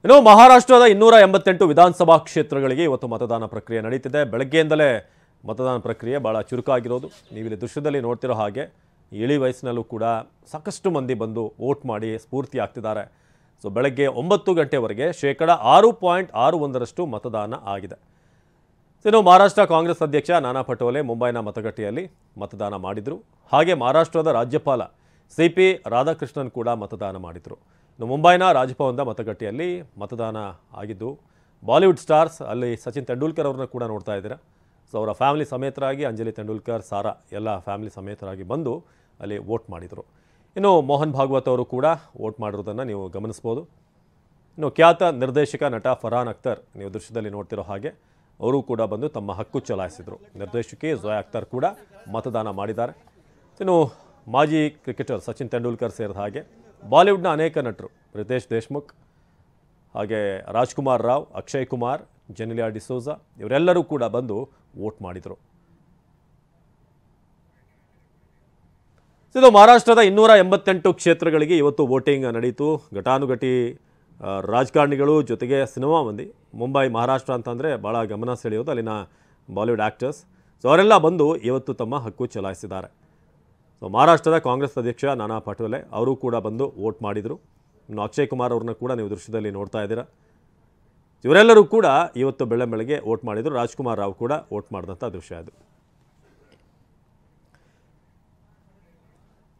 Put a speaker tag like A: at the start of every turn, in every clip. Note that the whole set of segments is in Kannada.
A: ಇನ್ನು ಮಹಾರಾಷ್ಟ್ರದ 288 ವಿಧಾನಸಭಾ ಕ್ಷೇತ್ರಗಳಿಗೆ ಇವತ್ತು ಮತದಾನ ಪ್ರಕ್ರಿಯೆ ನಡೆಯುತ್ತಿದೆ. ಬೆಳಗ್ಗೆಯಿಂದಲೇ ಮತದಾನ ಪ್ರಕ್ರಿಯೆ ಬಹಳ ಚುರುಕಾಗಿರೋದು. ನೀವು ಇಲ್ಲಿ ದೃಶ್ಯದಲ್ಲಿ ನೋಡ್ತಿರೋ ಹಾಗೆ ಇಳಿ ವಯಸ್ಸಿನಲ್ಲೂ ಕೂಡ ಸಾಕಷ್ಟು ಮಂದಿ ಬಂದು ವೋಟ್ ಮಾಡಿ ಸ್ಫೂರ್ತಿ ಆಗ್ತಿದ್ದಾರೆ. ಸೊ ಬೆಳಗ್ಗೆ 9 ಗಂಟೆವರೆಗೆ 6.61% ಮತದಾನ ಆಗಿದೆ. ಇನ್ನು ಮಹಾರಾಷ್ಟ್ರ ಕಾಂಗ್ರೆಸ್ ಅಧ್ಯಕ್ಷ ನಾನಾ ಪಟೋಲೆ ಮುಂಬೈನ ಮತಗಟ್ಟೆಯಲ್ಲಿ ಮತದಾನ ಮಾಡಿದರು. ಹಾಗೆ ಮಹಾರಾಷ್ಟ್ರದ ರಾಜ್ಯಪಾಲ CP ರಾಧಾಕೃಷ್ಣನ್ ಕೂಡ ಮತದಾನ ಮಾಡಿದರು. ಇನ್ನು ಮುಂಬೈನ ರಾಜಭವನದ ಮತಗಟ್ಟೆಯಲ್ಲಿ ಮತದಾನ ಆಗಿದ್ದು ಬಾಲಿವುಡ್ ಸ್ಟಾರ್ಸ್ ಅಲ್ಲಿ ಸಚಿನ್ ತೆಂಡೂಲ್ಕರ್ ಅವ್ರನ್ನ ಕೂಡ ನೋಡ್ತಾ ಇದ್ದೀರಾ. ಸೊ ಅವರ ಫ್ಯಾಮಿಲಿ ಸಮೇತರಾಗಿ ಅಂಜಲಿ ತೆಂಡೂಲ್ಕರ್, ಸಾರಾ ಎಲ್ಲ ಫ್ಯಾಮಿಲಿ ಸಮೇತರಾಗಿ ಬಂದು ಅಲ್ಲಿ ವೋಟ್ ಮಾಡಿದರು. ಇನ್ನು ಮೋಹನ್ ಭಾಗವತ್ ಅವರು ಕೂಡ ವೋಟ್ ಮಾಡಿರೋದನ್ನು ನೀವು ಗಮನಿಸ್ಬೋದು. ಇನ್ನು ಖ್ಯಾತ ನಿರ್ದೇಶಕ ನಟ ಫರ್ಹಾನ್ ಅಖ್ತರ್ ನೀವು ದೃಶ್ಯದಲ್ಲಿ ನೋಡ್ತಿರೋ ಹಾಗೆ ಅವರು ಕೂಡ ಬಂದು ತಮ್ಮ ಹಕ್ಕು ಚಲಾಯಿಸಿದರು. ನಿರ್ದೇಶಕಿ ಝೋಯಾ ಅಖ್ತರ್ ಕೂಡ ಮತದಾನ ಮಾಡಿದ್ದಾರೆ. ಇನ್ನು ಮಾಜಿ ಕ್ರಿಕೆಟರ್ ಸಚಿನ್ ತೆಂಡೂಲ್ಕರ್ ಸೇರಿದ ಹಾಗೆ ಬಾಲಿವುಡ್ನ ಅನೇಕ ನಟರು ರಿತೇಶ್ ದೇಶ್ಮುಖ್, ಹಾಗೆ ರಾಜ್ಕುಮಾರ್ ರಾವ್, ಅಕ್ಷಯ್ ಕುಮಾರ್, ಜೆನೆಲಿಯಾ ಡಿಸೋಜಾ ಇವರೆಲ್ಲರೂ ಕೂಡ ಬಂದು ವೋಟ್ ಮಾಡಿದರು. ಇದು ಮಹಾರಾಷ್ಟ್ರದ 288 ಕ್ಷೇತ್ರಗಳಿಗೆ ಇವತ್ತು ವೋಟಿಂಗ್ ನಡೆಯಿತು. ಘಟಾನುಘಟಿ ರಾಜಕಾರಣಿಗಳು ಜೊತೆಗೆ ಸಿನಿಮಾ ಮಂದಿ. ಮುಂಬೈ ಮಹಾರಾಷ್ಟ್ರ ಅಂತಂದರೆ ಭಾಳ ಗಮನ ಸೆಳೆಯೋದು ಅಲ್ಲಿನ ಬಾಲಿವುಡ್ ಆ್ಯಕ್ಟರ್ಸ್. ಸೊ ಅವರೆಲ್ಲ ಬಂದು ಇವತ್ತು ತಮ್ಮ ಹಕ್ಕು ಚಲಾಯಿಸಿದ್ದಾರೆ. ಸೊ ಮಹಾರಾಷ್ಟ್ರದ ಕಾಂಗ್ರೆಸ್ ಅಧ್ಯಕ್ಷ ನಾನಾ ಪಟೋಲೆ ಅವರು ಕೂಡ ಬಂದು ವೋಟ್ ಮಾಡಿದರು. ಇನ್ನು ಅಕ್ಷಯ್ ಕುಮಾರ್ ಅವ್ರನ್ನ ಕೂಡ ನೀವು ದೃಶ್ಯದಲ್ಲಿ ನೋಡ್ತಾ ಇದ್ದೀರಾ. ಇವರೆಲ್ಲರೂ ಕೂಡ ಇವತ್ತು ಬೆಳಗ್ಗೆ ವೋಟ್ ಮಾಡಿದರು. ರಾಜ್ಕುಮಾರ್ ರಾವ್ ಕೂಡ ವೋಟ್ ಮಾಡಿದಂಥ ದೃಶ್ಯ ಇದು.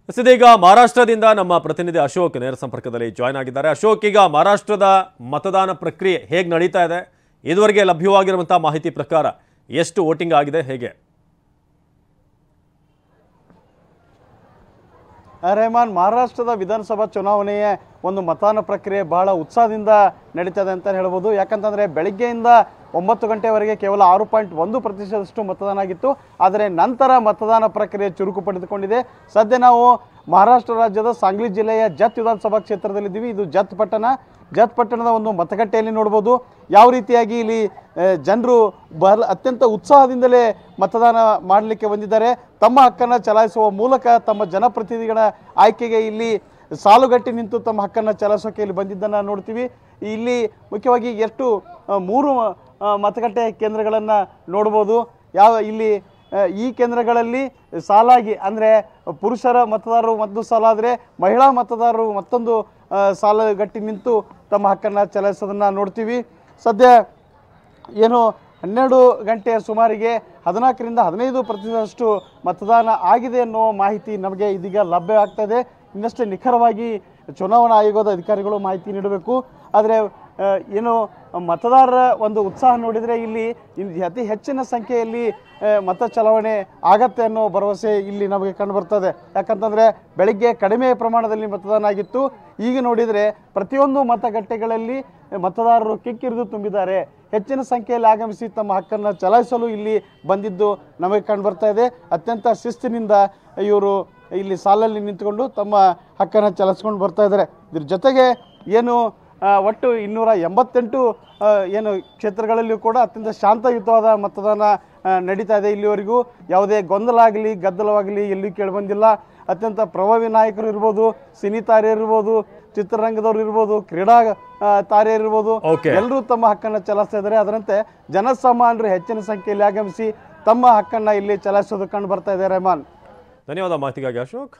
A: ಇದೀಗ ಮಹಾರಾಷ್ಟ್ರದಿಂದ ನಮ್ಮ ಪ್ರತಿನಿಧಿ ಅಶೋಕ್ ನೇರ ಸಂಪರ್ಕದಲ್ಲಿ ಜಾಯ್ನ್ ಆಗಿದ್ದಾರೆ. ಅಶೋಕ್, ಈಗ ಮಹಾರಾಷ್ಟ್ರದ ಮತದಾನ ಪ್ರಕ್ರಿಯೆ ಹೇಗೆ ನಡೀತಾ ಇದೆ? ಇದುವರೆಗೆ ಲಭ್ಯವಾಗಿರುವಂತಹ ಮಾಹಿತಿ ಪ್ರಕಾರ ಎಷ್ಟು ವೋಟಿಂಗ್ ಆಗಿದೆ, ಹೇಗೆ?
B: ರೆಹಮಾನ್, ಮಹಾರಾಷ್ಟ್ರದ ವಿಧಾನಸಭಾ ಚುನಾವಣೆಯ ಒಂದು ಮತದಾನ ಪ್ರಕ್ರಿಯೆ ಬಹಳ ಉತ್ಸಾಹದಿಂದ ನಡೀತದೆ ಅಂತ ಹೇಳ್ಬೋದು. ಯಾಕಂತಂದರೆ ಬೆಳಗ್ಗೆಯಿಂದ 9 ಗಂಟೆವರೆಗೆ ಕೇವಲ 6.1% ಮತದಾನ ಆಗಿತ್ತು. ಆದರೆ ನಂತರ ಮತದಾನ ಪ್ರಕ್ರಿಯೆ ಚುರುಕು ಪಡೆದುಕೊಂಡಿದೆ. ಸದ್ಯ ನಾವು ಮಹಾರಾಷ್ಟ್ರ ರಾಜ್ಯದ ಸಾಂಗ್ಲಿ ಜಿಲ್ಲೆಯ ಜತ್ ವಿಧಾನಸಭಾ ಕ್ಷೇತ್ರದಲ್ಲಿದ್ದೀವಿ. ಇದು ಜತ್ ಪಟ್ಟಣದ ಒಂದು ಮತಗಟ್ಟೆಯಲ್ಲಿ ನೋಡ್ಬೋದು ಯಾವ ರೀತಿಯಾಗಿ ಇಲ್ಲಿ ಜನರು ಅತ್ಯಂತ ಉತ್ಸಾಹದಿಂದಲೇ ಮತದಾನ ಮಾಡಲಿಕ್ಕೆ ಬಂದಿದ್ದಾರೆ. ತಮ್ಮ ಹಕ್ಕನ್ನು ಚಲಾಯಿಸುವ ಮೂಲಕ ತಮ್ಮ ಜನಪ್ರತಿನಿಧಿಗಳ ಆಯ್ಕೆಗೆ ಇಲ್ಲಿ ಸಾಲುಗಟ್ಟಿ ನಿಂತು ತಮ್ಮ ಹಕ್ಕನ್ನು ಚಲಾಯಿಸೋಕೆ ಇಲ್ಲಿ ಬಂದಿದ್ದನ್ನು ನೋಡ್ತೀವಿ. ಇಲ್ಲಿ ಮುಖ್ಯವಾಗಿ 3 ಮತಗಟ್ಟೆ ಕೇಂದ್ರಗಳನ್ನು ನೋಡ್ಬೋದು. ಈ ಕೇಂದ್ರಗಳಲ್ಲಿ ಸಾಲಾಗಿ ಅಂದರೆ ಪುರುಷರ ಮತದಾರರು ಒಂದು ಸಾಲ ಆದರೆ ಮಹಿಳಾ ಮತದಾರರು ಮತ್ತೊಂದು ಸಾಲುಗಟ್ಟಿ ನಿಂತು ತಮ್ಮ ಹಕ್ಕನ್ನು ಚಲಾಯಿಸೋದನ್ನು ನೋಡ್ತೀವಿ. ಸದ್ಯ ಏನು 12 ಗಂಟೆಯ ಸುಮಾರಿಗೆ 14ರಿಂದ 15% ಮತದಾನ ಆಗಿದೆ ಅನ್ನೋ ಮಾಹಿತಿ ನಮಗೆ ಇದೀಗ ಲಭ್ಯ ಆಗ್ತದೆ. ಇನ್ನಷ್ಟೇ ನಿಖರವಾಗಿ ಚುನಾವಣಾ ಆಯೋಗದ ಅಧಿಕಾರಿಗಳು ಮಾಹಿತಿ ನೀಡಬೇಕು. ಆದರೆ ಏನು ಮತದಾರರ ಒಂದು ಉತ್ಸಾಹ ನೋಡಿದರೆ ಇಲ್ಲಿ ಅತಿ ಹೆಚ್ಚಿನ ಸಂಖ್ಯೆಯಲ್ಲಿ ಮತ ಚಲಾವಣೆ ಆಗತ್ತೆ ಅನ್ನೋ ಭರವಸೆ ಇಲ್ಲಿ ನಮಗೆ ಕಂಡು ಬರ್ತದೆ. ಯಾಕಂತಂದರೆ ಬೆಳಗ್ಗೆ ಕಡಿಮೆ ಪ್ರಮಾಣದಲ್ಲಿ ಮತದಾನ ಆಗಿತ್ತು. ಈಗ ನೋಡಿದರೆ ಪ್ರತಿಯೊಂದು ಮತಗಟ್ಟೆಗಳಲ್ಲಿ ಮತದಾರರು ಕಿಕ್ಕಿರಿದು ತುಂಬಿದ್ದಾರೆ. ಹೆಚ್ಚಿನ ಸಂಖ್ಯೆಯಲ್ಲಿ ಆಗಮಿಸಿ ತಮ್ಮ ಹಕ್ಕನ್ನು ಚಲಾಯಿಸಲು ಇಲ್ಲಿ ಬಂದಿದ್ದು ನಮಗೆ ಕಂಡು ಬರ್ತಾ ಇದೆ. ಅತ್ಯಂತ ಶಿಸ್ತಿನಿಂದ ಇವರು ಇಲ್ಲಿ ಸಾಲಲ್ಲಿ ನಿಂತುಕೊಂಡು ತಮ್ಮ ಹಕ್ಕನ್ನು ಚಲಾಯಿಸ್ಕೊಂಡು ಬರ್ತಾ ಇದ್ದಾರೆ. ಇದ್ರ ಜೊತೆಗೆ ಏನು ಒಟ್ಟು 288 ಏನು ಕ್ಷೇತ್ರಗಳಲ್ಲಿಯೂ ಕೂಡ ಅತ್ಯಂತ ಶಾಂತಯುತವಾದ ಮತದಾನ ನಡೀತಾ ಇದೆ. ಇಲ್ಲಿವರೆಗೂ ಯಾವುದೇ ಗೊಂದಲ ಆಗಲಿ ಗದ್ದಲವಾಗಲಿ ಎಲ್ಲಿಯೂ ಕೇಳಿಬಂದಿಲ್ಲ. ಅತ್ಯಂತ ಪ್ರಭಾವಿ ನಾಯಕರು ಇರ್ಬೋದು, ಸಿನಿ ತಾರೆಯರು ಇರ್ಬೋದು, ಚಿತ್ರರಂಗದವರು ಇರ್ಬೋದು, ಕ್ರೀಡಾ ತಾರೆಯರು ಇರ್ಬೋದು, ಎಲ್ಲರೂ ತಮ್ಮ ಹಕ್ಕನ್ನು ಚಲಾಯಿಸ್ತಾ ಇದ್ದಾರೆ. ಅದರಂತೆ ಜನಸಾಮಾನ್ಯರು ಹೆಚ್ಚಿನ ಸಂಖ್ಯೆಯಲ್ಲಿ ಆಗಮಿಸಿ ತಮ್ಮ ಹಕ್ಕನ್ನು ಇಲ್ಲಿ ಚಲಾಯಿಸೋದು ಕಂಡು ಬರ್ತಾ ಇದೆ. ರೆಹಮಾನ್,
A: ಧನ್ಯವಾದ ಮಾಹಿತಿಗಾಗಿ ಅಶೋಕ್.